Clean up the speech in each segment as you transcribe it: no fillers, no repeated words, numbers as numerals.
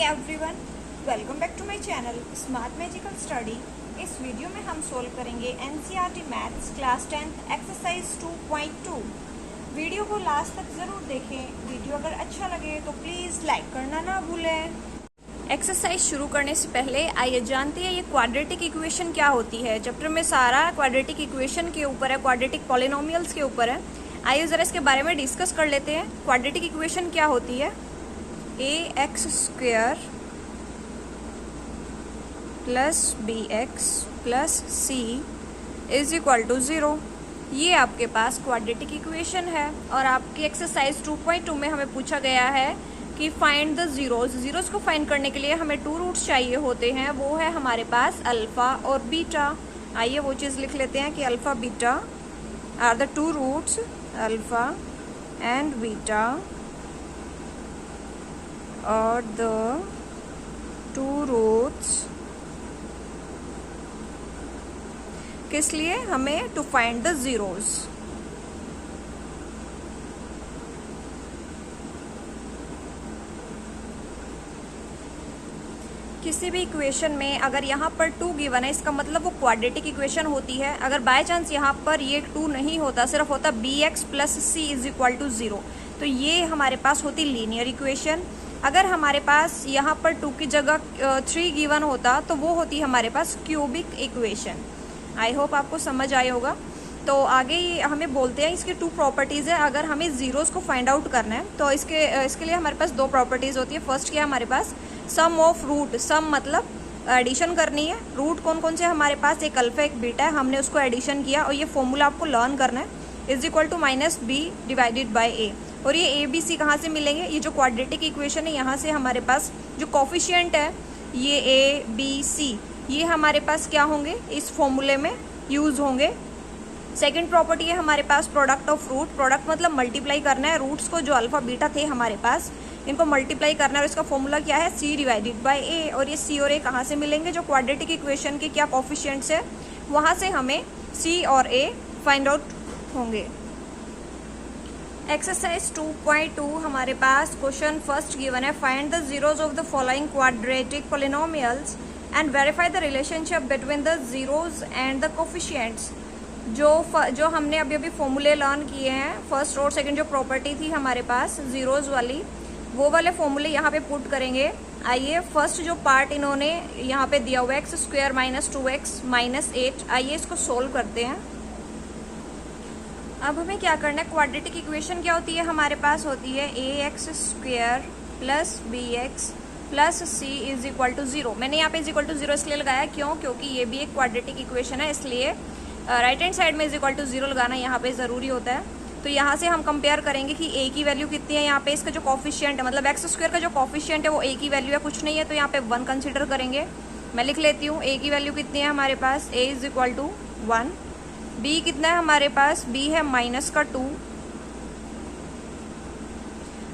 Everyone, welcome back to my channel smart magical study. इस video में हम solve करेंगे NCERT maths class 10 exercise 2.2। Video को last तक ज़रूर देखें। वीडियो अगर अच्छा लगे तो प्लीज़ लाइक करना ना भूलें। एक्सरसाइज शुरू करने से पहले आइए जानते हैं ये क्वाड्रेटिक इक्वेशन क्या होती है। चैप्टर में सारा क्वाड्रेटिक इक्वेशन के ऊपर है, क्वाड्रेटिक पॉलिनोमियल्स के ऊपर है। आइए ज़रा इसके बारे में डिस्कस कर लेते हैं। क्वाड्रेटिक इक्वेशन क्या होती है? ax square plus bx plus c is equal to 0। ये आपके पास क्वाड्रेटिक इक्वेशन है और आपकी एक्सरसाइज 2.2 में हमें पूछा गया है कि फाइंड द जीरोज। जीरोज को फाइंड करने के लिए हमें 2 रूट्स चाहिए होते हैं, वो है हमारे पास अल्फा और बीटा। आइए वो चीज़ लिख लेते हैं कि alpha beta are the 2 roots, alpha and beta are the 2 roots किस लिए? हमें टू फाइंड द जीरोज। किसी भी इक्वेशन में अगर यहाँ पर 2 गिवन है, इसका मतलब वो क्वाड्रेटिक इक्वेशन होती है। अगर बाय चांस यहाँ पर ये 2 नहीं होता, सिर्फ होता bx plus c is equal to 0, तो ये हमारे पास होती लीनियर इक्वेशन। अगर हमारे पास यहाँ पर 2 की जगह 3 गिवन होता तो वो होती हमारे पास क्यूबिक इक्वेशन। आई होप आपको समझ आया होगा। तो आगे हमें बोलते हैं इसकी 2 प्रॉपर्टीज़ है। अगर हमें जीरोस को फाइंड आउट करना है तो इसके लिए हमारे पास 2 प्रॉपर्टीज़ होती है। फर्स्ट क्या है हमारे पास? सम ऑफ रूट। सम मतलब एडिशन करनी है। रूट कौन कौन से हमारे पास? एक अल्फा एक बीटा है, हमने उसको एडिशन किया और ये फॉर्मूला आपको लर्न करना है। Is equal to minus b divided by a. और ये ए बी सी कहाँ से मिलेंगे? ये जो क्वाड्रेटिक इक्वेशन है यहाँ से हमारे पास जो कोफिशिएंट है ये ए बी सी, ये हमारे पास क्या होंगे? इस फॉर्मूले में यूज होंगे। सेकंड प्रॉपर्टी है हमारे पास प्रोडक्ट ऑफ रूट। प्रोडक्ट मतलब मल्टीप्लाई करना है रूट्स को, जो अल्फा बीटा थे हमारे पास, इनको मल्टीप्लाई करना है। और इसका फॉर्मूला क्या है? सी डिवाइडेड बाई ए। और ये सी और ए कहाँ से मिलेंगे? जो क्वाड्रेटिक इक्वेशन के क्या कोफिशिएंट्स है वहाँ से हमें सी और ए फाइंड आउट होंगे। एक्सरसाइज 2.2 हमारे पास क्वेश्चन फर्स्ट गिवन है, find the zeros of the following quadratic polynomials and verify the relationship between the zeros and the coefficients. जो हमने अभी अभी फॉर्मूले लर्न किए हैं, फर्स्ट और सेकंड जो प्रॉपर्टी थी हमारे पास जीरोज वाली, वो वाले फॉर्मूले यहाँ पे पुट करेंगे। आइए फर्स्ट जो पार्ट इन्होंने यहाँ पे दिया हुआ है x square minus 2x minus 8, आइए इसको सोल्व करते हैं। अब हमें क्या करना है? क्वाड्रेटिक इक्वेशन क्या होती है हमारे पास? होती है ax square plus bx plus c is equal to 0। मैंने यहाँ पे इज इक्वल टू 0 इसलिए लगाया, क्यों? क्योंकि ये भी एक क्वाड्रेटिक इक्वेशन है, इसलिए राइट हैंड साइड में इज इक्वल टू 0 लगाना यहाँ पे ज़रूरी होता है। तो यहाँ से हम कंपेयर करेंगे कि a की वैल्यू कितनी है। यहाँ पे इसका जो कॉफिशिएंट है, मतलब एक्स स्क्वायर का जो कॉफिशिएंट है वो a की वैल्यू है, कुछ नहीं है, तो यहाँ पे 1 कंसिडर करेंगे। मैं लिख लेती हूँ a की वैल्यू कितनी है हमारे पास? a is equal to 1। b कितना है हमारे पास? b है माइनस का 2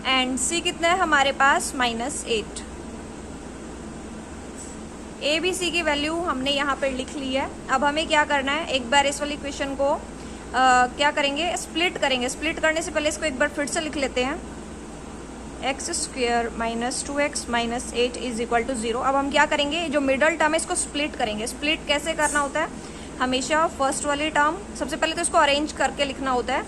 एंड c कितना है हमारे पास? माइनस 8। a b c की वैल्यू हमने यहाँ पर लिख ली है। अब हमें क्या करना है? एक बार इस वाली इक्वेशन को क्या करेंगे? स्प्लिट करेंगे। स्प्लिट करने से पहले इसको एक बार फिर से लिख लेते हैं, x square minus 2x minus 8 is equal to 0। अब हम क्या करेंगे? जो मिडल टर्म है इसको स्प्लिट करेंगे। स्प्लिट कैसे करना होता है? हमेशा फर्स्ट वाली टर्म सबसे पहले तो इसको अरेंज करके लिखना होता है,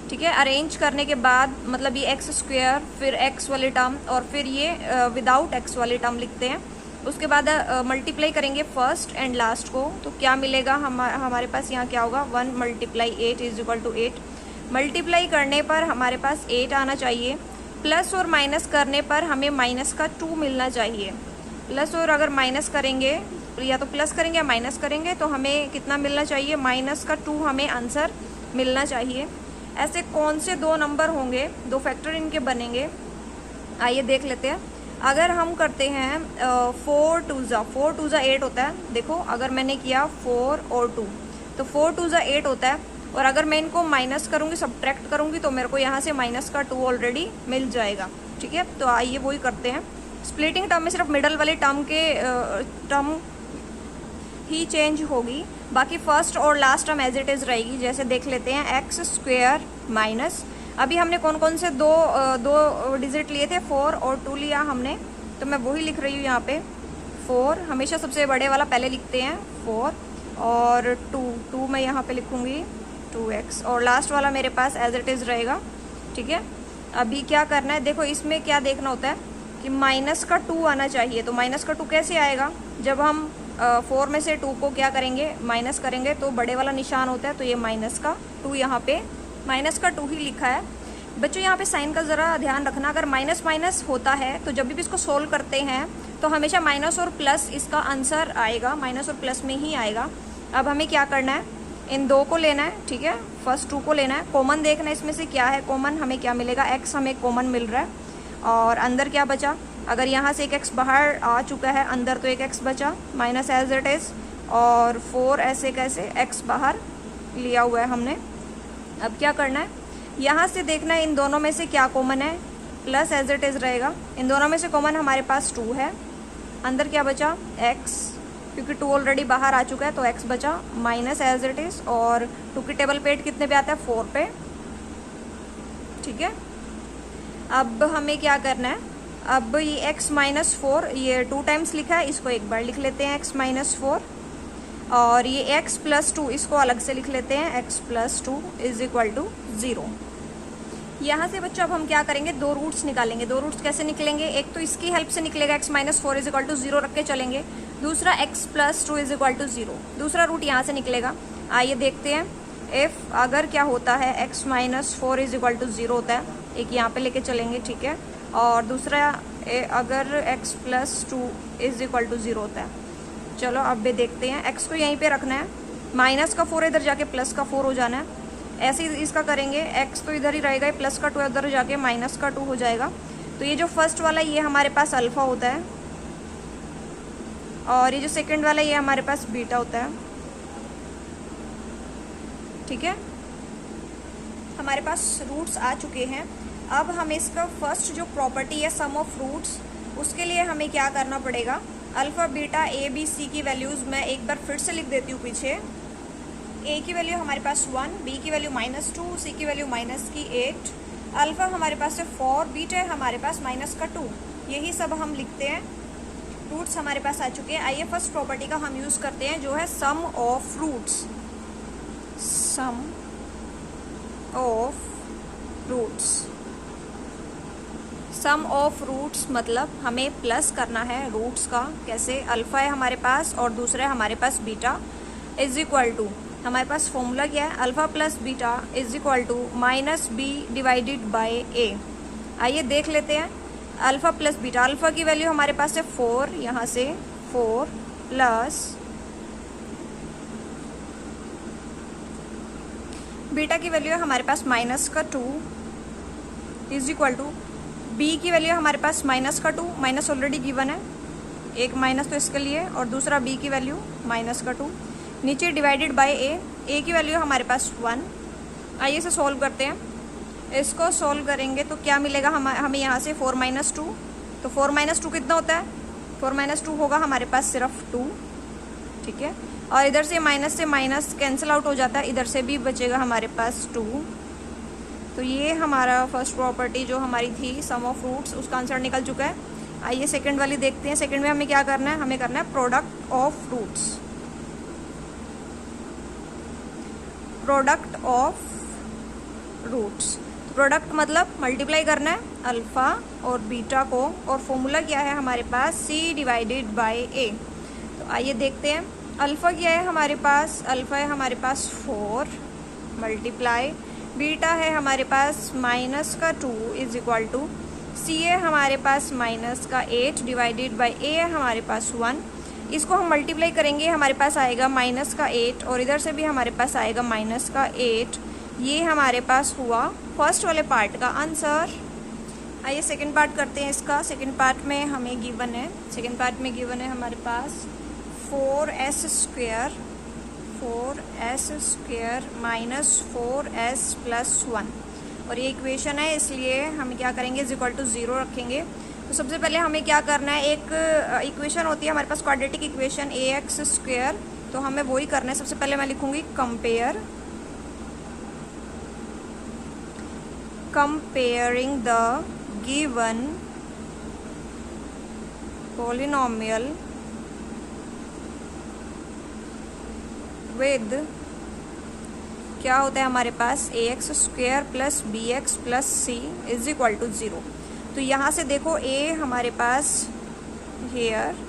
ठीक है। अरेंज करने के बाद मतलब ये एक्स स्क्वायर, फिर एक्स वाली टर्म और फिर ये विदाउट एक्स वाली टर्म लिखते हैं। उसके बाद मल्टीप्लाई करेंगे फर्स्ट एंड लास्ट को, तो क्या मिलेगा हमारे पास? यहाँ क्या होगा? 1 multiply 8 is equal to 8। Multiply करने पर हमारे पास 8 आना चाहिए, प्लस और माइनस करने पर हमें माइनस का 2 मिलना चाहिए। प्लस और अगर माइनस करेंगे, या तो प्लस करेंगे या माइनस करेंगे, तो हमें कितना मिलना चाहिए? माइनस का 2 हमें आंसर मिलना चाहिए। ऐसे कौन से 2 नंबर होंगे, 2 फैक्टर इनके बनेंगे? आइए देख लेते हैं। अगर हम करते हैं 4 2 ज़ा 8 होता है। देखो अगर मैंने किया 4 और 2 तो 4 2 ज़ा 8 होता है, और अगर मैं इनको माइनस करूँगी, सब्ट्रैक्ट करूँगी, तो मेरे को यहाँ से माइनस का 2 ऑलरेडी मिल जाएगा, ठीक है। तो आइए वही करते हैं। स्प्लिटिंग टर्म में सिर्फ मिडल वाले टर्म ही चेंज होगी, बाकी फर्स्ट और last term as it is रहेगी। जैसे देख लेते हैं एक्स स्क्वायर माइनस, अभी हमने कौन कौन से दो डिजिट लिए थे? 4 और 2 लिया हमने, तो मैं वही लिख रही हूँ यहाँ पे 4, हमेशा सबसे बड़े वाला पहले लिखते हैं 4, और 2 मैं यहाँ पे लिखूँगी 2x, और लास्ट वाला मेरे पास एज इट इज़ रहेगा। ठीक है, अभी क्या करना है, देखो इसमें क्या देखना होता है कि माइनस का 2 आना चाहिए। तो माइनस का 2 कैसे आएगा, जब हम 4 में से 2 को क्या करेंगे, माइनस करेंगे, तो बड़े वाला निशान होता है, तो ये माइनस का 2 यहाँ पे माइनस का 2 ही लिखा है। बच्चों यहाँ पे साइन का ज़रा ध्यान रखना, अगर माइनस माइनस होता है तो जब भी इसको सोल्व करते हैं तो हमेशा माइनस और प्लस इसका आंसर आएगा, माइनस और प्लस में ही आएगा। अब हमें क्या करना है, इन 2 को लेना है। ठीक है, फर्स्ट 2 को लेना है, कॉमन देखना है इसमें से क्या है कॉमन, हमें क्या मिलेगा, x हमें कॉमन मिल रहा है, और अंदर क्या बचा, अगर यहाँ से एक x बाहर आ चुका है, अंदर तो एक x बचा, माइनस एज इट इज़, और 4 ऐसे कैसे x बाहर लिया हुआ है हमने। अब क्या करना है, यहाँ से देखना है इन दोनों में से क्या कॉमन है, प्लस एज इट इज़ रहेगा, इन दोनों में से कॉमन हमारे पास 2 है, अंदर क्या बचा x, क्योंकि 2 ऑलरेडी बाहर आ चुका है तो x बचा, माइनस एज इट इज़, और 2 की टेबल पे 8 कितने पे आता है, 4 पे। ठीक है, अब हमें क्या करना है, अब ये x माइनस 4 ये 2 टाइम्स लिखा है, इसको एक बार लिख लेते हैं x माइनस 4, और ये x प्लस 2 इसको अलग से लिख लेते हैं, x plus 2 is equal to 0। यहाँ से बच्चों अब हम क्या करेंगे, 2 रूट्स निकालेंगे। 2 रूट्स कैसे निकलेंगे, एक तो इसकी हेल्प से निकलेगा, x minus 4 is equal to 0 रख के चलेंगे, दूसरा x plus 2 is equal to 0, दूसरा रूट यहाँ से निकलेगा। आइए देखते हैं, इफ अगर क्या होता है x minus 4 is equal to 0 होता है, एक यहाँ पे लेके चलेंगे। ठीक है, और दूसरा अगर x plus 2 is equal to 0 होता है, चलो अब भी देखते हैं, x को यहीं पे रखना है, माइनस का 4 इधर जाके प्लस का 4 हो जाना है, ऐसे ही इसका करेंगे, x तो इधर ही रहेगा, प्लस का 2 उधर जाके माइनस का 2 हो जाएगा। तो ये जो फर्स्ट वाला ये हमारे पास अल्फा होता है, और ये जो सेकंड वाला ये हमारे पास बीटा होता है। ठीक है, हमारे पास रूट्स आ चुके हैं। अब हमें इसका फर्स्ट जो प्रॉपर्टी है सम ऑफ रूट्स, उसके लिए हमें क्या करना पड़ेगा, alpha beta A B C की वैल्यूज़ मैं एक बार फिर से लिख देती हूँ पीछे। ए की वैल्यू हमारे पास 1, बी की वैल्यू -2, सी की वैल्यू -8, अल्फ़ा हमारे पास है 4, बीटा हमारे पास -2, यही सब हम लिखते हैं। रूट्स हमारे पास आ चुके हैं। आइए फर्स्ट प्रॉपर्टी का हम यूज़ करते हैं, जो है sum of roots. Sum of roots, sum of roots मतलब हमें प्लस करना है रूट्स का। कैसे, अल्फ़ा है हमारे पास और दूसरा है हमारे पास बीटा, इज इक्वल टू, हमारे पास फॉर्मूला क्या है, alpha plus beta is equal to -b divided by a। आइए देख लेते हैं, अल्फ़ा प्लस बीटा, अल्फ़ा की वैल्यू हमारे पास है 4, यहाँ से 4 प्लस बीटा की वैल्यू है हमारे पास -2 इज इक्वल टू, बी की वैल्यू हमारे पास -2, माइनस ऑलरेडी गिवन है, एक माइनस तो इसके लिए, और दूसरा बी की वैल्यू -2, नीचे डिवाइडेड बाय ए की वैल्यू हमारे पास 1। आइए इसे सॉल्व करते हैं, इसको सॉल्व करेंगे तो क्या मिलेगा हमें यहाँ से 4 - 2, तो 4 - 2 कितना होता है, 4 - 2 होगा हमारे पास सिर्फ 2। ठीक है, और इधर से माइनस कैंसिल आउट हो जाता है, इधर से भी बचेगा हमारे पास 2। तो ये हमारा फर्स्ट प्रॉपर्टी जो हमारी थी सम ऑफ रूट्स, उसका आंसर निकल चुका है। आइए सेकंड वाली देखते हैं। सेकंड में हमें क्या करना है, हमें करना है product of roots. Product of roots, product मतलब मल्टीप्लाई करना है अल्फ़ा और बीटा को, और फॉर्मूला क्या है हमारे पास, c डिवाइडेड बाय a। तो आइए देखते हैं, अल्फ़ा क्या है हमारे पास, अल्फ़ा है हमारे पास 4 मल्टीप्लाई, बीटा है हमारे पास -2 इज इक्वल टू, सी है हमारे पास -8 डिवाइडेड बाय a है हमारे पास 1। इसको हम मल्टीप्लाई करेंगे, हमारे पास आएगा -8, और इधर से भी हमारे पास आएगा -8। ये हमारे पास हुआ फर्स्ट वाले पार्ट का आंसर। आइए सेकंड पार्ट करते हैं इसका। सेकंड पार्ट में हमें गिवन है, सेकंड पार्ट में गिवन है हमारे पास 4s स्क्वायर -4s + 1, और ये इक्वेशन है, इसलिए हम क्या करेंगे, इज इक्वल टू 0 रखेंगे। तो सबसे पहले हमें क्या करना है, एक इक्वेशन होती है हमारे पास क्वाड्रेटिक इक्वेशन ax², तो हमें वही करना है। सबसे पहले मैं लिखूंगी comparing the given polynomial with क्या होता है हमारे पास ax² plus bx plus c is equal to 0। तो यहाँ से देखो a हमारे पास हेयर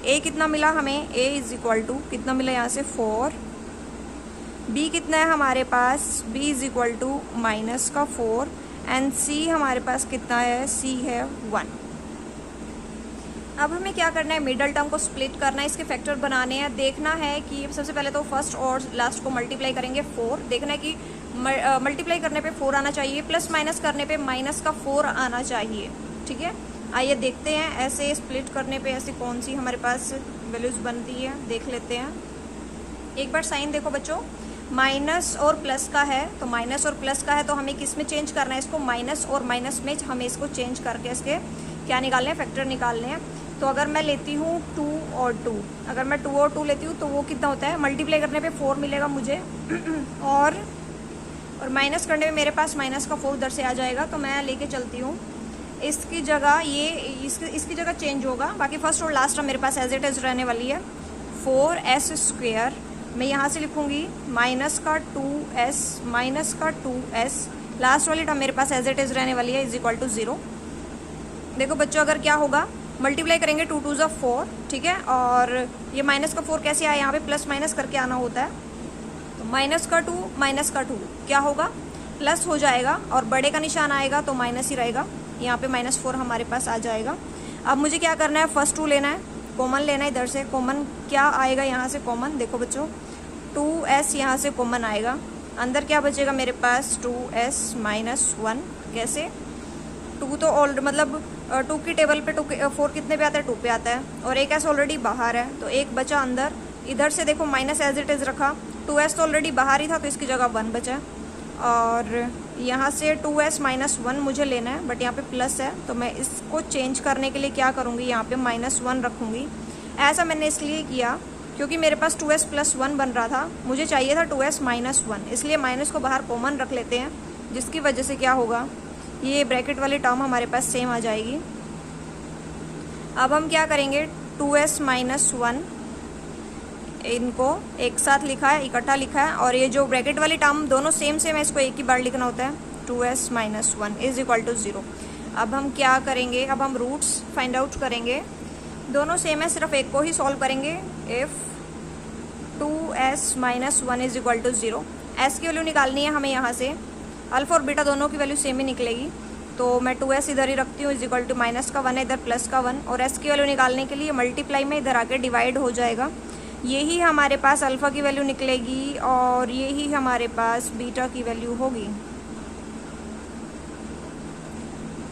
a कितना मिला हमें, a इज इक्वल टू कितना मिला यहाँ से 4, b कितना है हमारे पास, b is equal to minus का 4 एंड c हमारे पास कितना है, c है 1। अब हमें क्या करना है, मिडल टर्म को स्प्लिट करना है, इसके फैक्टर बनाने हैं। देखना है कि सबसे पहले तो फर्स्ट और लास्ट को मल्टीप्लाई करेंगे 4। देखना है कि मल्टीप्लाई करने पे 4 आना चाहिए, प्लस माइनस करने पे माइनस का 4 आना चाहिए। ठीक है, आइए देखते हैं ऐसे स्प्लिट करने पे ऐसी कौन सी हमारे पास वैल्यूज बनती है, देख लेते हैं। एक बार साइन देखो बच्चों, माइनस और प्लस का है, तो माइनस और प्लस का है तो हमें किस में चेंज करना है इसको, माइनस और माइनस में हमें इसको चेंज करके इसके क्या निकालने हैं, फैक्टर निकालने हैं। तो अगर मैं लेती हूँ 2 और 2, अगर मैं 2 और 2 लेती हूँ तो वो कितना होता है, मल्टीप्लाई करने पे 4 मिलेगा मुझे और माइनस करने में मेरे पास माइनस का 4 उधर से आ जाएगा। तो मैं लेके चलती हूँ इसकी जगह, ये इसकी जगह चेंज होगा, बाकी फर्स्ट और लास्ट टर्म मेरे पास एज इट इज रहने वाली है। 4s² मैं यहाँ से लिखूँगी माइनस का 2s माइनस का 2s, लास्ट वाली टर्म मेरे पास एज इट इज रहने वाली है इज इक्वल टू 0। देखो बच्चों अगर क्या होगा, मल्टीप्लाई करेंगे 2 2 ज़ा 4, ठीक है, और ये माइनस का 4 कैसे आया, यहाँ पे प्लस माइनस करके आना होता है। तो माइनस का 2 क्या होगा, प्लस हो जाएगा और बड़े का निशान आएगा तो माइनस ही रहेगा, यहाँ पे -4 हमारे पास आ जाएगा। अब मुझे क्या करना है, फर्स्ट 2 लेना है, कॉमन लेना है इधर से। कॉमन क्या आएगा यहाँ से कॉमन, देखो बच्चों 2s यहाँ से कॉमन आएगा, अंदर क्या बचेगा मेरे पास 2s -1। कैसे, 2 तो ऑलरेडी मतलब 2 की टेबल पे 4 कितने पे आता है, 2 पे आता है, और एक s ऑलरेडी बाहर है तो एक बचा अंदर। इधर से देखो माइनस एज इट इज़ रखा, 2s तो ऑलरेडी बाहर ही था तो इसकी जगह 1 बचा, और यहाँ से 2s -1 मुझे लेना है, बट यहाँ पे प्लस है तो मैं इसको चेंज करने के लिए क्या करूँगी, यहाँ पे -1 रखूँगी। ऐसा मैंने इसलिए किया क्योंकि मेरे पास 2s + 1 बन रहा था, मुझे चाहिए था 2s -1, इसलिए माइनस को बाहर कॉमन रख लेते हैं, जिसकी वजह से क्या होगा, ये ब्रैकेट वाली टर्म हमारे पास सेम आ जाएगी। अब हम क्या करेंगे, 2s -1 इनको एक साथ लिखा है, इकट्ठा लिखा है, और ये जो ब्रैकेट वाली टर्म दोनों सेम है, इसको एक ही बार लिखना होता है, 2s -1 इज इक्वल टू 0। अब हम क्या करेंगे, अब हम रूट्स फाइंड आउट करेंगे, दोनों सेम है, सिर्फ एक को ही सॉल्व करेंगे। If 2s -1 is equal to 0, s की वैल्यू निकालनी है हमें, यहाँ से अल्फा और बीटा दोनों की वैल्यू सेम ही निकलेगी, तो मैं 2s इधर ही रखती हूँ इज इक्वल टू माइनस का 1 है, इधर प्लस का 1, और s की वैल्यू निकालने के लिए मल्टीप्लाई में इधर आके डिवाइड हो जाएगा, यही हमारे पास अल्फ़ा की वैल्यू निकलेगी और यही हमारे पास बीटा की वैल्यू होगी।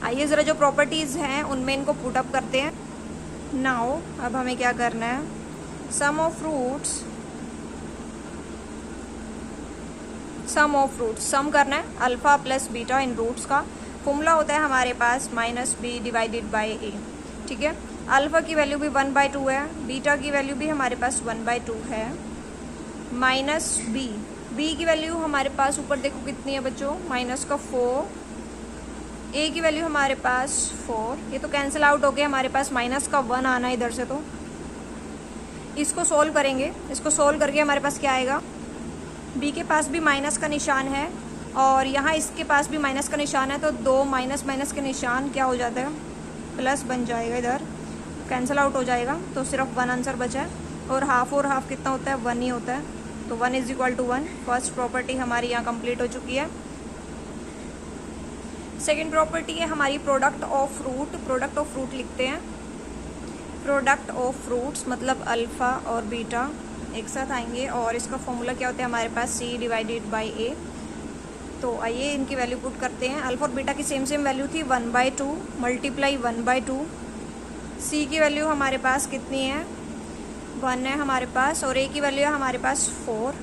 आइए ज़रा जो प्रॉपर्टीज़ हैं उनमें इनको पुट अप करते हैं। नाउ अब हमें क्या करना है, सम ऑफ रूट्स सम करना है, अल्फ़ा प्लस बीटा इन रूट्स का फॉर्मूला होता है हमारे पास -b डिवाइडेड बाय a। ठीक है, अल्फ़ा की वैल्यू भी 1/2 है, बीटा की वैल्यू भी हमारे पास 1/2 है, -b की वैल्यू हमारे पास ऊपर देखो कितनी है बच्चों, -4, a की वैल्यू हमारे पास 4, ये तो कैंसिल आउट हो गया, हमारे पास -1 आना है इधर से, तो इसको सोल्व करेंगे, इसको सोल्व करके हमारे पास क्या आएगा, b के पास भी माइनस का निशान है और यहाँ इसके पास भी माइनस का निशान है, तो 2 माइनस के निशान क्या हो जाता है, प्लस बन जाएगा, इधर कैंसिल आउट हो जाएगा, तो सिर्फ 1 आंसर बचा है, और हाफ कितना होता है, 1 ही होता है, तो 1 is equal to 1। First property हमारी यहाँ कंप्लीट हो चुकी है। सेकेंड प्रॉपर्टी है हमारी प्रोडक्ट ऑफ रूट लिखते हैं, प्रोडक्ट ऑफ रूट्स मतलब अल्फ़ा और बीटा एक साथ आएंगे, और इसका फॉर्मूला क्या होता है हमारे पास, c डिवाइडेड बाय a। तो आइए इनकी वैल्यू पुट करते हैं, अल्फ़ा और बीटा की सेम वैल्यू थी 1/2 मल्टीप्लाई 1/2, c की वैल्यू हमारे पास कितनी है, 1 है हमारे पास, और a की वैल्यू है हमारे पास 4।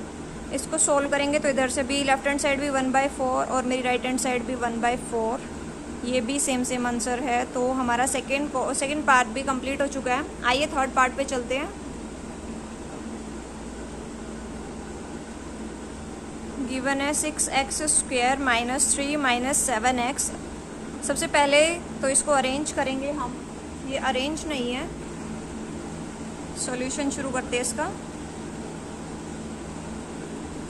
इसको सोल्व करेंगे तो इधर से भी लेफ्ट हैंड साइड भी 1/4 और मेरी राइट हैंड साइड भी 1/4, ये भी सेम आंसर है। तो हमारा सेकेंड पार्ट भी कंप्लीट हो चुका है। आइए थर्ड पार्ट पे चलते हैं। गिवन है 6x² -3 -7x। सबसे पहले तो इसको अरेंज करेंगे हम ये अरेंज नहीं है। सॉल्यूशन शुरू करते हैं इसका।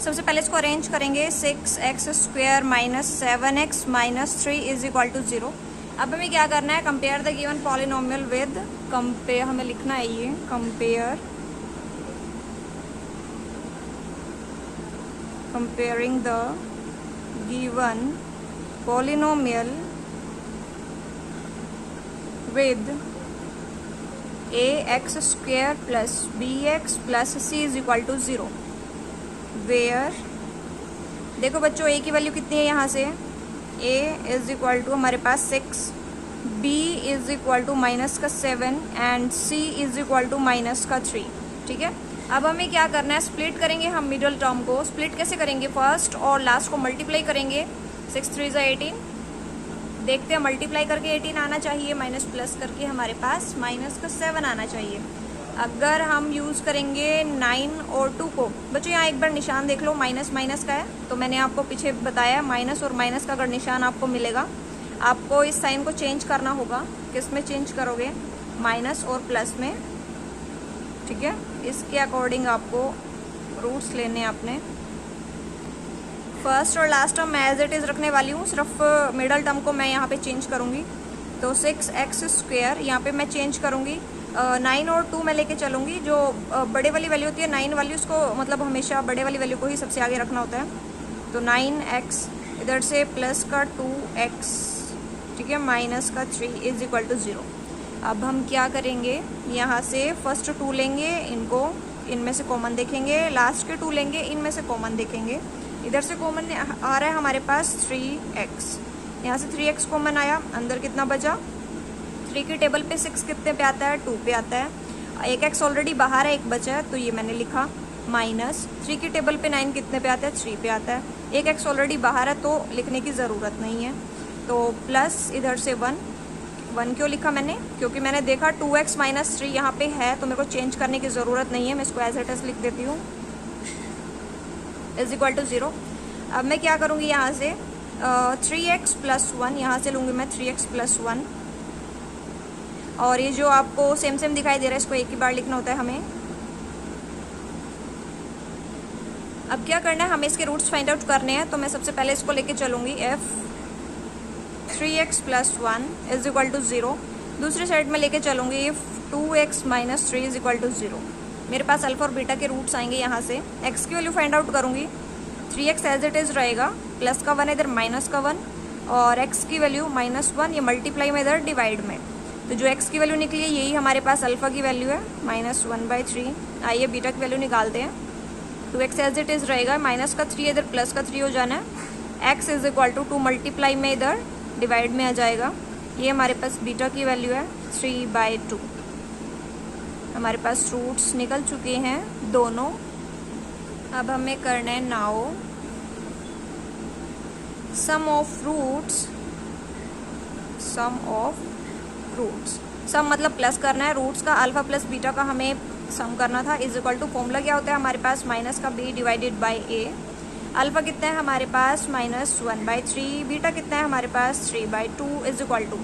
सबसे पहले इसको अरेंज करेंगे। 6x² minus 7x minus 3 is equal to 0। अब हमें क्या करना है, compare the given polynomial with, compare हमें लिखना है ये, comparing the given polynomial with ax² plus bx plus c is equal to 0, where देखो बच्चों a की वैल्यू कितनी है यहाँ से, a इज इक्वल टू हमारे पास 6, b is equal to minus का 7 and c is equal to minus का 3। ठीक है, अब हमें क्या करना है, स्प्लिट करेंगे हम मिडल टर्म को। स्प्लिट कैसे करेंगे, फर्स्ट और लास्ट को मल्टीप्लाई करेंगे। 6 3 18, देखते हैं मल्टीप्लाई करके 18 आना चाहिए, माइनस प्लस करके हमारे पास माइनस का 7 आना चाहिए। अगर हम यूज़ करेंगे 9 और 2 को, बच्चों यहाँ एक बार निशान देख लो, माइनस माइनस का है, तो मैंने आपको पीछे बताया माइनस और माइनस का अगर निशान आपको मिलेगा, आपको इस साइन को चेंज करना होगा। किस में चेंज करोगे, माइनस और प्लस में। ठीक है, इसके अकॉर्डिंग आपको रूट्स लेने अपने। फर्स्ट और लास्ट टर्म मैं एज इट इज़ रखने वाली हूँ, सिर्फ मिडल टर्म को मैं यहाँ पे चेंज करूँगी। तो 6x² यहाँ पे मैं चेंज करूँगी, 9 और 2 मैं लेके चलूँगी। जो बड़े वाली वैल्यू होती है 9 वाली, उसको मतलब हमेशा बड़े वाली वैल्यू को ही सबसे आगे रखना होता है। तो 9x इधर से प्लस का 2x, ठीक है, माइनस का 3 इज इक्वल टू 0। अब हम क्या करेंगे, यहाँ से फर्स्ट 2 लेंगे, इनको इनमें से कॉमन देखेंगे, लास्ट के 2 लेंगे, इनमें से कॉमन देखेंगे। इधर से कॉमन आ रहा है हमारे पास 3x, यहाँ से 3x कॉमन आया, अंदर कितना बचा, 3 की टेबल पे 6 कितने पे आता है, 2 पे आता है। एक x ऑलरेडी बाहर है, एक बचा है, तो ये मैंने लिखा माइनस 3 की टेबल पे 9 कितने पे आता है, 3 पे आता है। एक x ऑलरेडी बाहर है तो लिखने की ज़रूरत नहीं है। तो प्लस इधर से 1 क्यों लिखा मैंने, क्योंकि मैंने देखा 2x माइनस 3 यहाँ पे है, तो मेरे को चेंज करने की ज़रूरत नहीं है, मैं इसको एज इट इज़ लिख देती हूँ, इज इक्वल टू 0। अब मैं क्या करूँगी, यहाँ से 3x प्लस 1 यहाँ से लूँगी मैं, 3x प्लस 1, और ये जो आपको सेम सेम दिखाई दे रहा है, इसको एक ही बार लिखना होता है हमें। अब क्या करना है, हमें इसके रूट्स फाइंड आउट करने हैं। तो मैं सबसे पहले इसको लेके चलूँगी, f 3x plus 1 is equal to 0। दूसरी साइड में लेके चलूँगी, if 2x minus 3 is equal to 0। मेरे पास अल्फा और बीटा के रूट्स आएंगे। यहाँ से x की वैल्यू फाइंड आउट करूँगी, 3x एज इट इज़ रहेगा, प्लस का 1 इधर माइनस का 1, और x की वैल्यू -1, ये मल्टीप्लाई में इधर डिवाइड में। तो जो x की वैल्यू निकली है यही हमारे पास अल्फा की वैल्यू है, -1/3। आइए बीटा की वैल्यू निकालते हैं। 2x एज इट इज़ रहेगा, माइनस का 3 इधर प्लस का 3 हो जाना है। x is equal to 2 multiply में इधर डिवाइड में आ जाएगा। ये हमारे पास बीटा की वैल्यू है 3/2। हमारे पास रूट्स निकल चुके हैं दोनों। अब हमें करना है नाउ सम ऑफ रूट्स, सम मतलब प्लस करना है, रूट्स का अल्फा प्लस बीटा का हमें सम करना था। इज इक्वल टू फॉर्मूला क्या होता है हमारे पास, माइनस का b divided by a। Alpha कितना है हमारे पास, -1/3, बीटा कितना है हमारे पास, 3/2 इज इक्वल टू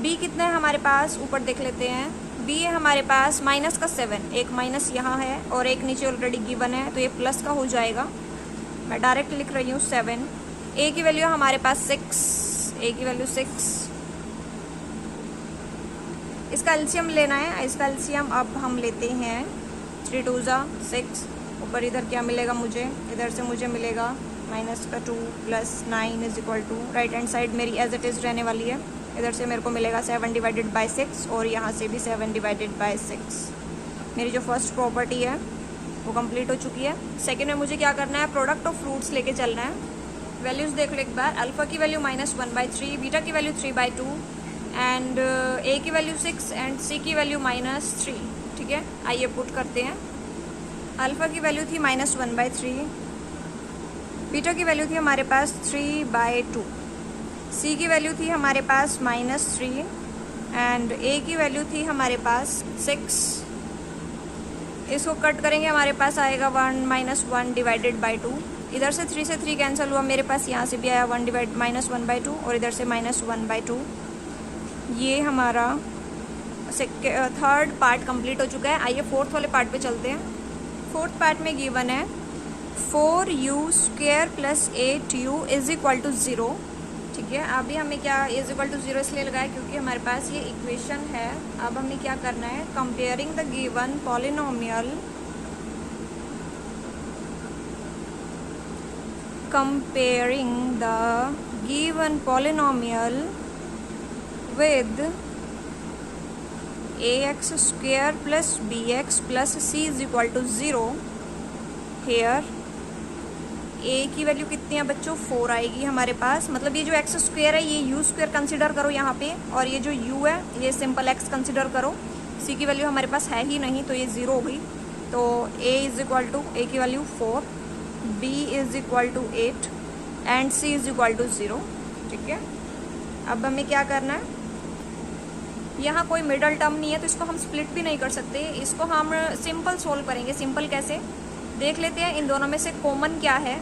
b कितना है हमारे पास, ऊपर देख लेते हैं। b है हमारे पास माइनस का 7, एक माइनस यहाँ है और एक नीचे ऑलरेडी गिवन है, तो ये प्लस का हो जाएगा। मैं डायरेक्ट लिख रही हूँ 7। a की वैल्यू हमारे पास 6, a की वैल्यू 6। इसका एलसीएम लेना है, इसका एलसीएम अब हम लेते हैं 3 2 6। ऊपर इधर क्या मिलेगा मुझे, इधर से मुझे मिलेगा माइनस का 2 plus 9 is equal to, right hand side मेरी एज इट इज़ रहने वाली है। इधर से मेरे को मिलेगा 7 डिवाइडेड बाई 6 और यहाँ से भी 7 डिवाइडेड बाई 6। मेरी जो फर्स्ट प्रॉपर्टी है वो कंप्लीट हो चुकी है। सेकेंड में मुझे क्या करना है, प्रोडक्ट ऑफ फ्रूट्स लेके चलना है। वैल्यूज़ देख लो एक बार, अल्फा की वैल्यू -1/3, बीटा की वैल्यू 3/2 एंड ए की वैल्यू 6 एंड सी की वैल्यू -3। ठीक है, आइए पुट करते हैं। अल्फा की वैल्यू थी -1/3, बीटा की वैल्यू थी हमारे पास 3/2, सी की वैल्यू थी हमारे पास -3 एंड ए की वैल्यू थी हमारे पास 6। इसको कट करेंगे, हमारे पास आएगा 1 डिवाइडेड बाई 2। इधर से 3 से 3 कैंसिल हुआ, मेरे पास यहाँ से भी आया -1/2 और इधर से -1/2। ये हमारा थर्ड पार्ट कंप्लीट हो चुका है। आइए फोर्थ वाले पार्ट पे चलते हैं। फोर्थ पार्ट में गिवन है 4u² + 8u = 0। ठीक है, अभी हमें क्या = 0 इसलिए लगाया क्योंकि हमारे पास ये इक्वेशन है। अब हमें क्या करना है, comparing the given polynomial with ax² + bx + c = 0। Here a की वैल्यू कितनी है बच्चों, 4 आएगी हमारे पास। मतलब ये जो x² है ये u² कंसिडर करो यहाँ पे, और ये जो u है ये सिंपल x कंसिडर करो। c की वैल्यू हमारे पास है ही नहीं तो ये 0 हो गई। तो a की वैल्यू 4, b = 8 एंड c = 0। ठीक है, अब हमें क्या करना है, यहाँ कोई मिडल टर्म नहीं है तो इसको हम स्प्लिट भी नहीं कर सकते। इसको हम सिंपल सोल्व करेंगे। सिंपल कैसे देख लेते हैं। इन दोनों में से कॉमन क्या है,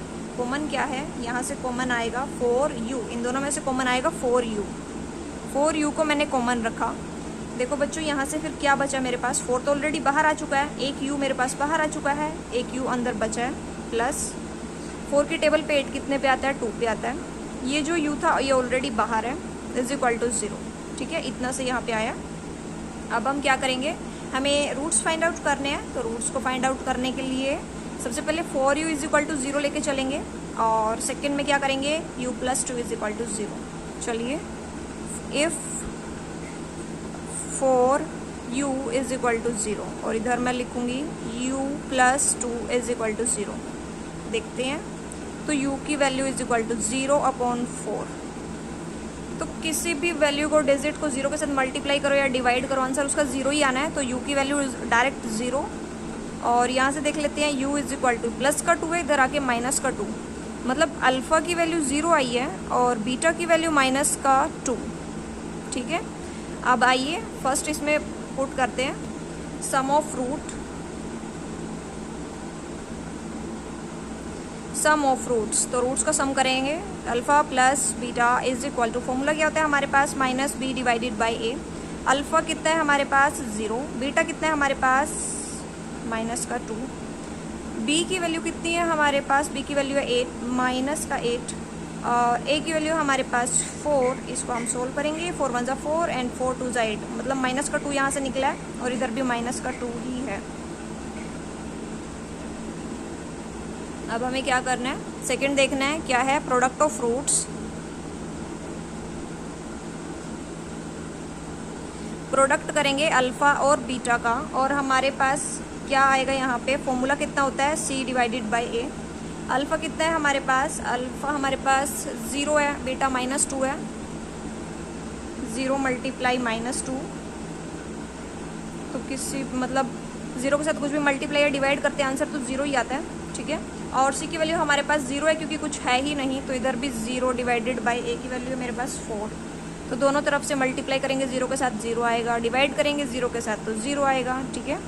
यहाँ से कॉमन आएगा 4u। इन दोनों में से कॉमन आएगा 4u को मैंने कॉमन रखा। देखो बच्चों यहाँ से फिर क्या बचा मेरे पास, 4 तो ऑलरेडी बाहर आ चुका है, एक u मेरे पास बाहर आ चुका है, एक u अंदर बचा है, प्लस 4 की टेबल पे 8 कितने पे आता है, 2 पे आता है। ये जो u था ये ऑलरेडी बाहर है, = 0। ठीक है, इतना से यहाँ पे आया। अब हम क्या करेंगे, हमें रूट्स फाइंड आउट करने हैं। तो रूट्स को फाइंड आउट करने के लिए सबसे पहले 4u = 0 लेके चलेंगे, और सेकंड में क्या करेंगे, u + 2 = 0। चलिए, इफ़ 4u = 0 और इधर मैं लिखूंगी u + 2 = 0। देखते हैं, तो u की वैल्यू = 0/4। तो किसी भी वैल्यू को, डिजिट को 0 के साथ मल्टीप्लाई करो या डिवाइड करो, आंसर उसका 0 ही आना है। तो u की वैल्यू डायरेक्ट 0। और यहाँ से देख लेते हैं u = प्लस का 2 है, इधर आके माइनस का 2, मतलब अल्फ़ा की वैल्यू 0 आई है और बीटा की वैल्यू -2। ठीक है, अब आइए फर्स्ट इसमें पुट करते हैं सम ऑफ रूट्स। तो रूट्स का सम करेंगे, अल्फ़ा + बीटा = फॉर्मूला क्या होता है हमारे पास, -b/a। अल्फ़ा कितना है हमारे पास 0, बीटा कितना है हमारे पास -2, b की वैल्यू कितनी है हमारे पास, b की वैल्यू है 8 -8, और a की वैल्यू हमारे पास 4। इसको हम सोल्व करेंगे, 4 × 1 = 4 एंड 4 × 2 = 8, मतलब -2 यहाँ से निकला है और इधर भी -2 ही है। अब हमें क्या करना है, सेकंड देखना है क्या है, प्रोडक्ट ऑफ रूट्स। प्रोडक्ट करेंगे अल्फ़ा और बीटा का, और हमारे पास क्या आएगा यहाँ पे, फॉर्मूला कितना होता है, c/a। अल्फ़ा कितना है हमारे पास, अल्फ़ा हमारे पास 0 है, बीटा -2 है, 0 × -2। तो किसी मतलब 0 के साथ कुछ भी मल्टीप्लाई या डिवाइड करते हैं आंसर तो 0 ही आता है। ठीक है, और c की वैल्यू हमारे पास 0 है क्योंकि कुछ है ही नहीं, तो इधर भी 0 / a की वैल्यू है मेरे पास 4। तो दोनों तरफ से मल्टीप्लाई करेंगे 0 के साथ 0 आएगा, डिवाइड करेंगे 0 के साथ तो 0 आएगा। ठीक है,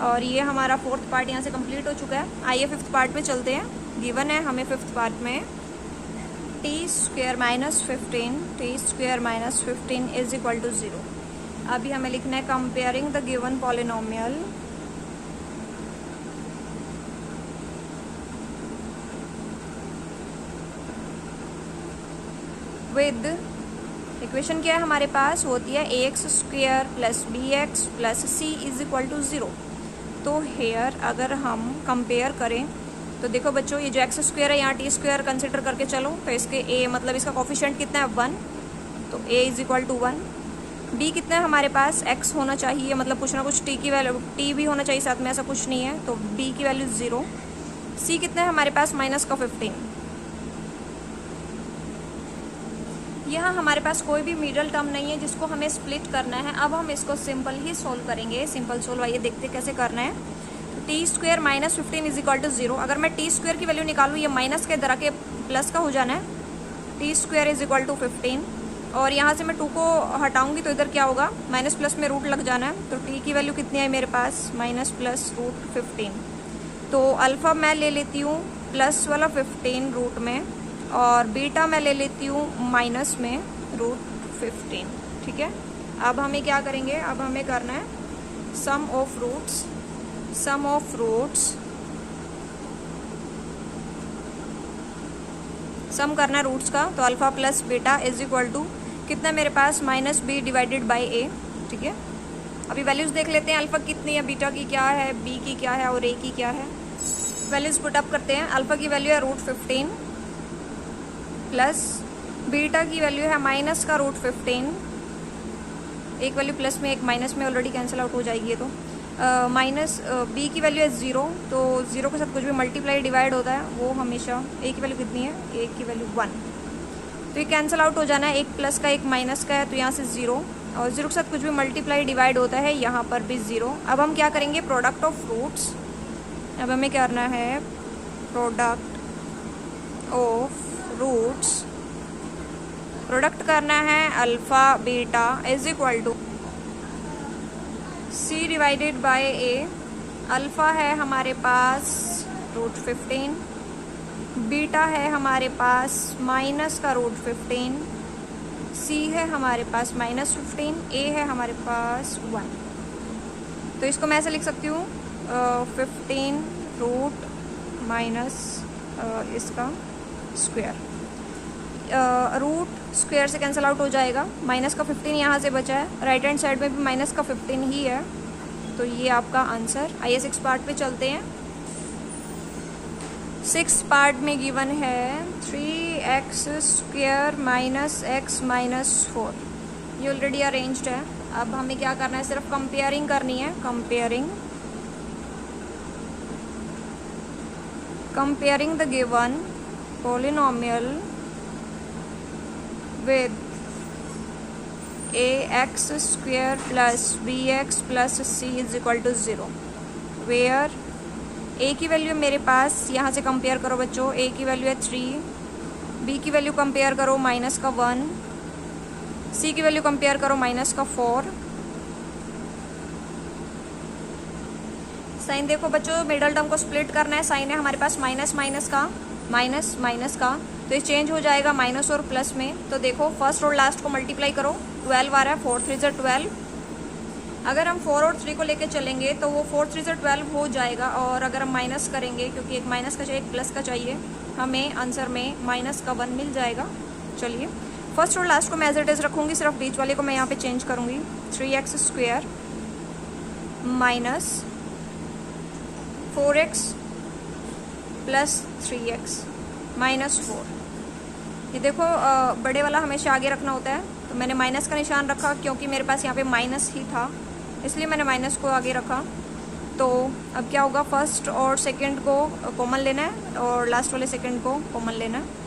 और ये हमारा फोर्थ पार्ट यहाँ से कंप्लीट हो चुका है। आइए फिफ्थ पार्ट पे चलते हैं। गिवन है हमें फिफ्थ पार्ट में t² - 15 = 0। अभी हमें लिखना है comparing the given polynomial with, equation क्या है हमारे पास, होती है ax² + bx + c = 0। तो हेयर अगर हम कंपेयर करें तो देखो बच्चों, ये जो x² है यहाँ t² कंसिडर करके चलो, तो इसके a मतलब इसका कोफिशिएंट कितना है 1, तो a = 1। b कितना है हमारे पास, x होना चाहिए, मतलब कुछ ना कुछ t की वैल्यू, t भी होना चाहिए साथ में, ऐसा कुछ नहीं है, तो b की वैल्यू 0। c कितना है हमारे पास -15। यहाँ हमारे पास कोई भी मिडल टर्म नहीं है जिसको हमें स्प्लिट करना है। अब हम इसको सिंपल ही सोल्व करेंगे। सिंपल सोल्व आइए देखते कैसे करना है। t² - 15 = 0। अगर मैं t² की वैल्यू निकालूँ, ये माइनस के इधर आके प्लस का हो जाना है, t² = 15, और यहाँ से मैं 2 को हटाऊंगी तो इधर क्या होगा, माइनस प्लस में रूट लग जाना है। तो t की वैल्यू कितनी है मेरे पास, -+√15। तो अल्फ़ा मैं ले लेती हूँ प्लस वाला 15 रूट में, और बीटा मैं ले लेती हूँ माइनस में √15। ठीक है, अब हमें क्या करेंगे, अब हमें करना है sum of roots, sum of roots, sum करना है रूट्स का। तो alpha plus beta is equal to कितना मेरे पास, minus b divided by a. ठीक है, अभी वैल्यूज़ देख लेते हैं, अल्फ़ा कितनी है, बीटा की क्या है, बी की क्या है और ए की क्या है। वैल्यूज़ पुट अप करते हैं। अल्फ़ा की वैल्यू है √15 प्लस बीटा की वैल्यू है माइनस का √15। एक वैल्यू प्लस में एक माइनस में ऑलरेडी कैंसिल आउट हो जाएगी ये तो। माइनस बी की वैल्यू है 0, तो 0 के साथ कुछ भी मल्टीप्लाई डिवाइड होता है वो हमेशा। ए की वैल्यू कितनी है, ए की वैल्यू 1, तो ये कैंसिल आउट हो जाना है। एक प्लस का एक माइनस का है तो यहाँ से 0, और 0 के साथ कुछ भी मल्टीप्लाई डिवाइड होता है, यहाँ पर भी 0। अब हम क्या करेंगे, प्रोडक्ट ऑफ रूट्स। अब हमें क्या करना है, प्रोडक्ट ऑफ रूट्स, प्रोडक्ट करना है alpha beta is equal to C divided by A. अल्फ़ा है हमारे पास √15, बीटा है हमारे पास माइनस का √15, सी है हमारे पास -15, ए है हमारे पास 1। तो इसको मैं ऐसे लिख सकती हूँ 15 रूट माइनस इसका स्क्वायर। रूट स्क्वायर से कैंसिल आउट हो जाएगा, माइनस का 15 यहाँ से बचा है, राइट हैंड साइड में भी माइनस का 15 ही है, तो ये आपका आंसर। आइए 6 पार्ट पे चलते हैं। 6 पार्ट में गिवन है 3x² माइनस x माइनस 4, ये ऑलरेडी अरेंज्ड है। अब हमें क्या करना है, सिर्फ कंपेयरिंग करनी है, comparing the given polynomial with ax² plus bx plus c is equal to 0, where a की वैल्यू मेरे पास, यहाँ से कंपेयर करो बच्चों, a की वैल्यू है 3, b की वैल्यू कंपेयर करो माइनस का 1, c की वैल्यू कंपेयर करो माइनस का 4। साइन देखो बच्चों, मिडल टर्म को स्प्लिट करना है, साइन है हमारे पास माइनस माइनस का, माइनस माइनस का, तो ये चेंज हो जाएगा माइनस और प्लस में। तो देखो फर्स्ट और लास्ट को मल्टीप्लाई करो, 12 आ रहा है, 4 3 ज़ा 12। अगर हम 4 और 3 को लेके चलेंगे तो वो 4 3 ज़ा 12 हो जाएगा, और अगर हम माइनस करेंगे, क्योंकि एक माइनस का चाहिए एक प्लस का चाहिए, हमें आंसर में माइनस का 1 मिल जाएगा। चलिए फर्स्ट और लास्ट को मैं एज इट इज़ रखूँगी, सिर्फ बीच वाले को मैं यहाँ पे चेंज करूँगी। 3x² minus 4x plus 3x minus 4। ये देखो बड़े वाला हमेशा आगे रखना होता है, तो मैंने माइनस का निशान रखा क्योंकि मेरे पास यहाँ पे माइनस ही था, इसलिए मैंने माइनस को आगे रखा। तो अब क्या होगा, फर्स्ट और सेकंड को कॉमन लेना है और लास्ट वाले सेकंड को कॉमन लेना है।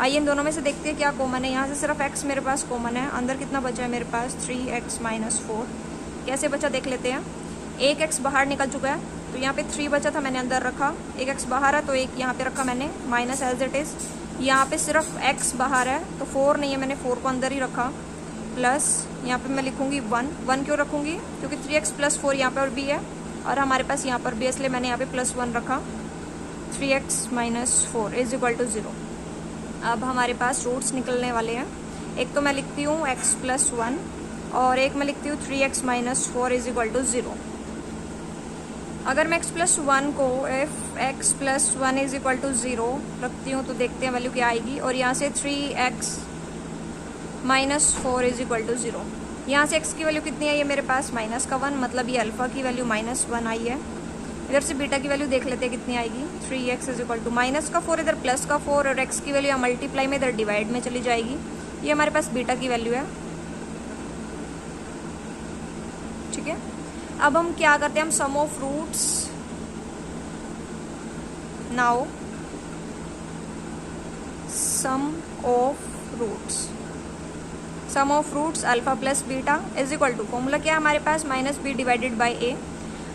आइए इन दोनों में से देखते हैं क्या कॉमन है। यहाँ से सिर्फ x मेरे पास कॉमन है, अंदर कितना बचा है मेरे पास 3x माइनस 4। कैसे बचा देख लेते हैं। एक x बाहर निकल चुका है, तो यहाँ पे 3 बचा था, मैंने अंदर रखा। एक x बाहर है तो एक यहाँ पे रखा मैंने, माइनस एज इट इज़। यहाँ पे सिर्फ x बाहर है तो 4 नहीं है, मैंने 4 को अंदर ही रखा, प्लस यहाँ पे मैं लिखूँगी 1 क्यों रखूँगी, क्योंकि 3x प्लस 4 यहाँ पर भी है और हमारे पास यहाँ पर भी, इसलिए मैंने यहाँ पे +1 रखा। 3x minus 4 is equal to 0। अब हमारे पास रूट्स निकलने वाले हैं। एक तो मैं लिखती हूँ x प्लस 1 और एक मैं लिखती हूँ 3x minus 4 is equal to 0। अगर मैं x प्लस 1 को x plus 1 is equal to 0 रखती हूँ तो देखते हैं वैल्यू क्या आएगी। और यहाँ से 3x minus 4 is equal to 0। यहाँ से x की वैल्यू कितनी है, ये मेरे पास माइनस का 1, मतलब ये अल्फ़ा की वैल्यू -1 आई है। इधर से बीटा की वैल्यू देख लेते हैं कितनी आएगी। 3x is equal to minus का 4, इधर प्लस का 4, और x की वैल्यू यहाँ मल्टीप्लाई में इधर डिवाइड में चली जाएगी। ये हमारे पास बीटा की वैल्यू है। ठीक है, अब हम क्या करते हैं, हम sum of roots. Now sum of roots, sum of roots alpha plus beta is equal to, formula क्या है हमारे पास, -b डिवाइडेड बाई a।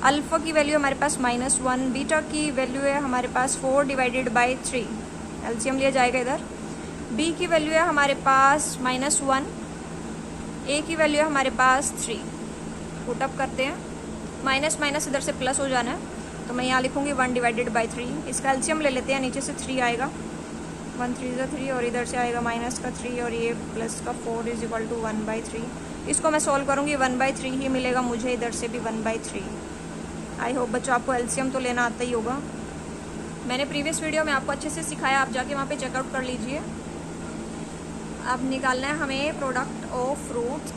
अल्फा की वैल्यू हमारे पास -1, बीटा की वैल्यू है हमारे पास 4 डिवाइडेड बाई 3, एलसीएम लिया जाएगा इधर। b की वैल्यू है हमारे पास -1, a की वैल्यू है हमारे पास 3। पुट अप करते हैं, माइनस माइनस इधर से प्लस हो जाना है, तो मैं यहाँ लिखूँगी 1 डिवाइडेड बाई 3। इसका एलसीएम ले लेते हैं, नीचे से 3 आएगा, 1 3 ज़ा 3 और इधर से आएगा माइनस का 3 और ये प्लस का 4 इज इक्वल टू 1/3। इसको मैं सॉल्व करूँगी 1/3 ही मिलेगा मुझे, इधर से भी 1/3। आई होप बच्चों आपको एलसीएम तो लेना आता ही होगा। मैंने प्रीवियस वीडियो में आपको अच्छे से सिखाया, आप जाके वहाँ पे चेकआउट कर लीजिए। अब निकालना है हमें product of fruits.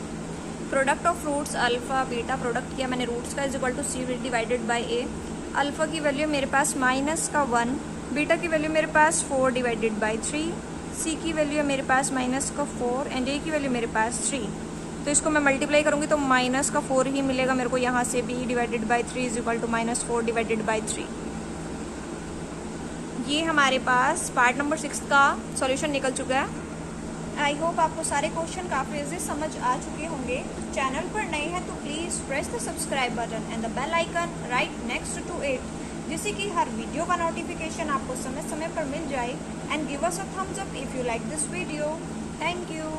Product of fruits alpha beta, product किया मैंने रूट्स का, is equal to C divided by A. Alpha की वैल्यू मेरे पास माइनस का 1, बीटा की वैल्यू मेरे पास 4 डिवाइडेड बाई 3, सी की वैल्यू है मेरे पास माइनस का 4 एंड ए की वैल्यू मेरे पास 3। तो इसको मैं मल्टीप्लाई करूँगी तो माइनस का 4 ही मिलेगा मेरे को यहाँ से, B divided by 3 is equal to minus 4 divided by 3। ये हमारे पास पार्ट नंबर 6 का सॉल्यूशन निकल चुका है। आई होप आपको सारे क्वेश्चन काफ़ी इजी समझ आ चुके होंगे। चैनल पर नए हैं तो please press the subscribe button and the bell icon right next to it, जिससे कि हर वीडियो का नोटिफिकेशन आपको समय समय पर मिल जाए। And give us a thumbs up if you like this video. Thank you.